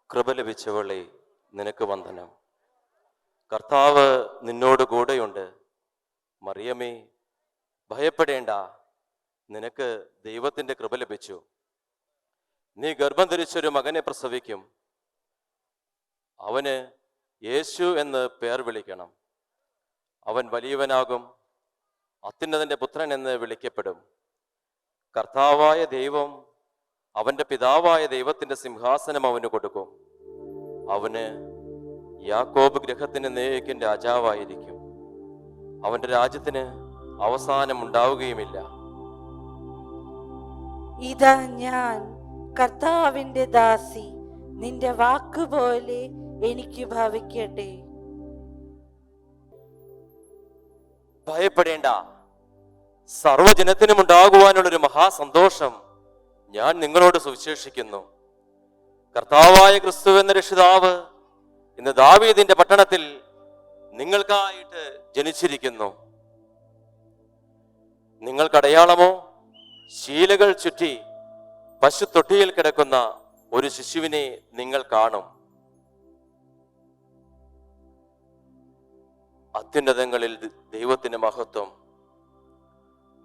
കൃപ ലഭിച്ചവളെ, നിനക്ക് വന്ദനം. കർത്താവ് നിന്നോട് കൂടെയുണ്ട്. മറിയമേ, ഭയപ്പെടേണ്ട, നിനക്ക് ദൈവത്തിൻ്റെ കൃപ ലഭിച്ചു. നീ ഗർഭം ധരിച്ചൊരു മകനെ പ്രസവിക്കും. അവന് യേശു എന്ന് പേർ വിളിക്കണം. അവൻ വലിയവനാകും, അത്യുന്നതൻ്റെ പുത്രൻ എന്ന് വിളിക്കപ്പെടും. കർത്താവായ ദൈവം അവൻ്റെ പിതാവായ ദൈവത്തിൻ്റെ സിംഹാസനം അവന് കൊടുക്കും. അവന് യാക്കോബ് ഗൃഹത്തിന് എന്നേക്കും രാജാവായിരിക്കും. അവൻ്റെ രാജ്യത്തിന് അവസാനം ഉണ്ടാവുകയുമില്ല. ഇതാ ഞാൻ കർത്താവിന്റെ ദാസി, നിന്റെ വാക്കുപോലെ എനിക്ക് ഭവിക്കട്ടെ. ഭയപ്പെടേണ്ട, സർവ്വജനത്തിനും ഉണ്ടാകുവാനുള്ളൊരു മഹാസന്തോഷം ഞാൻ നിങ്ങളോട് സുവിശേഷിക്കുന്നു. കർത്താവായ ക്രിസ്തു എന്ന രക്ഷിതാവ് ഇന്ന് ദാവീദിന്റെ പട്ടണത്തിൽ നിങ്ങൾക്കായിട്ട് ജനിച്ചിരിക്കുന്നു. നിങ്ങൾക്കടയാളമോ, ശീലകൾ ചുറ്റി പശു തൊട്ടിയിൽ കിടക്കുന്ന ഒരു ശിശുവിനെ നിങ്ങൾ കാണും. അത്യുന്നതങ്ങളിൽ ദൈവത്തിന് മഹത്വം,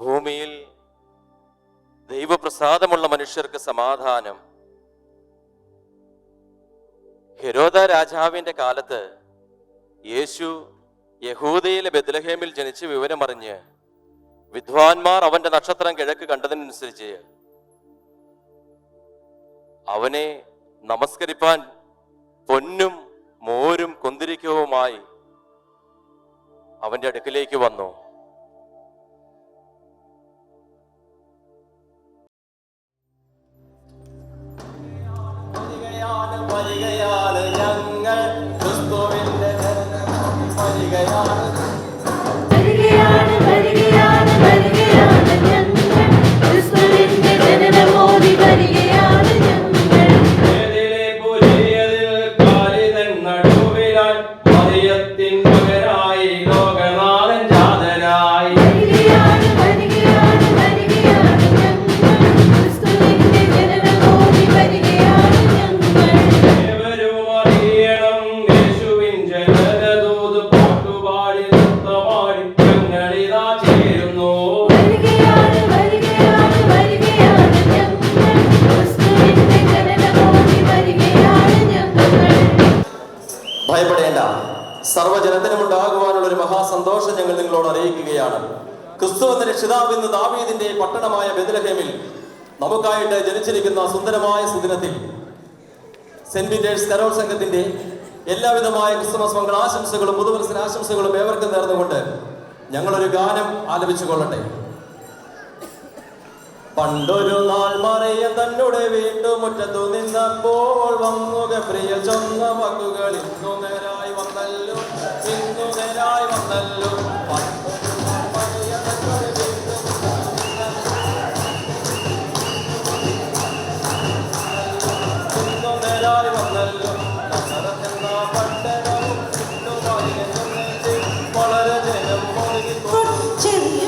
ഭൂമിയിൽ ദൈവപ്രസാദമുള്ള മനുഷ്യർക്ക് സമാധാനം. ഹെരോദ രാജാവിന്റെ കാലത്ത് യേശു യഹൂദയിലെ ബെത്ലഹേമിൽ ജനിച്ച് വിവരമറിഞ്ഞ് വിദ്വാൻമാർ അവന്റെ നക്ഷത്രം കിഴക്ക് കണ്ടതിനനുസരിച്ച് അവനെ നമസ്കരിപ്പാൻ പൊന്നും മോരും കുന്തിരിക്കവുമായി അവന്റെ അടുക്കിലേക്ക് വന്നു. ഞങ്ങൾ ക്രിസ്തുവിന്റെ ഭയപ്പെടേണ്ട, സർവ്വജനത്തിനും ഉണ്ടാകുവാനുള്ള ഒരു മഹാസന്തോഷം ഞങ്ങൾ നിങ്ങളോട് അറിയിക്കുകയാണ്. ക്രിസ്തു എന്ന രക്ഷിതാവ് ഇന്ന് ദാവീദിന്റെ പട്ടണമായ ബെത്ലഹേമിൽ നമുക്കായിട്ട് ജനിച്ചിരിക്കുന്ന സുന്ദരമായ സുദിനത്തിൽ സെന്റ് പീറ്റേഴ്സ് കരോൾ സംഘത്തിന്റെ എല്ലാവിധമായ ക്രിസ്തുമസ് മംഗളാശംസകളും പുതുവത്സരാശംസകളും ഏവർക്കും നേർന്നുകൊണ്ട് ഞങ്ങളൊരു ഗാനം ആലപിച്ചു കൊള്ളട്ടെ. പണ്ടൊരു നാൾ മറിയം തന്നുടെ വീട്ടുമുറ്റത്തു നിന്നപ്പോൾ വന്നു ഗബ്രിയേൽ ചൊന്ന വാക്കുകൾ ഇന്നു നേരായി വന്നല്ലോ, ഇന്നു നേരായി വന്നല്ലോ. പണ്ടൊരു നാൾ മറിയം തന്നുടെ ഇന്നു നേരായി വന്നല്ലോ. നസറത്തെന്ന പട്ടണവും വളരെ ജനം മുഴുകി ചെറിയ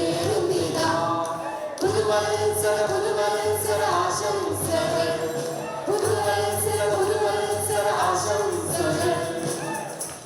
നേരുന്നിതാ പുതുവത്സര പുതുവത്സര ആശംസകൾ പുതുവത്സര